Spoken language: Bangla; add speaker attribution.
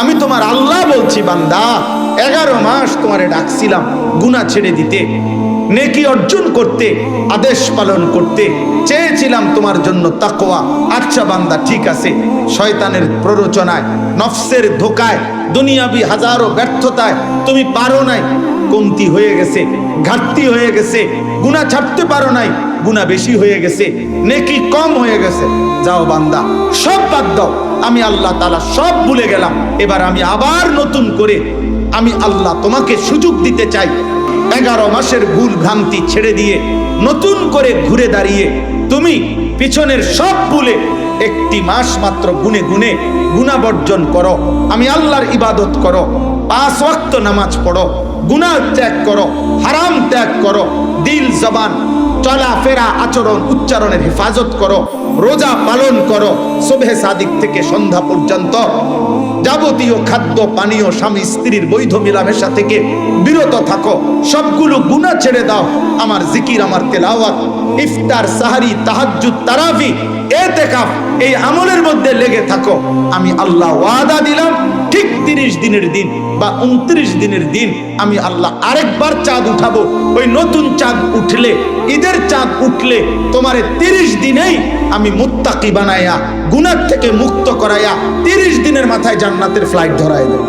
Speaker 1: আমি তোমার আল্লাহ বলছি বান্দা, 11 মাস তোমারে ডাকছিলাম গুনাহ ছেড়ে দিতে, নেকি অর্জন করতে, আদেশ পালন করতে, চেয়েছিলাম তোমার জন্য তাকওয়া। আচ্ছা বান্দা ঠিক আছে, শয়তানের প্ররোচনায়, নফসের ধোকায়, দুনিয়াবি হাজারো ব্যর্থতায় তুমি পারো নাই, কমতি হয়ে গেছে, ঘাটতি হয়ে গেছে, গুনাহ ছাড়তে পারো নাই, গুনাহ বেশি হয়ে গেছে, নেকি কম হয়ে গেছে। যাও বান্দা, সব বাদ দাও, আমি আল্লাহ তাআলা সব ভুলে গেলাম। এবার আমি আবার নতুন করে আমি আল্লাহ তোমাকে সুযোগ দিতে চাই। 11 মাসের ভুল ভ্রান্তি ছেড়ে দিয়ে নতুন করে ঘুরে দাঁড়িয়ে তুমি পিছনের সব ভুলে একটি মাস মাত্র গুনে গুনে গুনাহ বর্জন করো, আমি আল্লাহর ইবাদত করো, 5 ওয়াক্ত নামাজ পড়ো, গুনাহ ত্যাগ করো, হারাম ত্যাগ করো, দিল জবান চলাফেরা আচরণ উচ্চারণের হেফাজত করো, রোজা পালন করো, সুবহে সাদিক থেকে সন্ধ্যা পর্যন্ত যাবতীয় খাদ্য পানীয় স্বামী স্ত্রীর বৈধ মেলামেশা থেকে বিরত থাকো, সবগুলো গুনাহ ছেড়ে দাও। আমার জিকির, আমার তেলাওয়াত, ইফতার, সাহারি, তাহাজ্জুদ, তারাবি, ইতিকাফ, এই আমলের মধ্যে লেগে থাকো। আমি আল্লাহ ওয়াদা দিলাম, ঠিক 30 দিনের দিন বা 29 দিনের দিন আমি আল্লাহ আরেকবার চাঁদ উঠাবো। ওই নতুন চাঁদ উঠলে, ঈদের চাঁদ উঠলে তোমারে 30 দিনেই আমি মুত্তাকি বানায়া, গুনাহ থেকে মুক্ত করাইয়া 30 দিনের মাথায় জান্নাতের ফ্লাইট ধরায় দেব।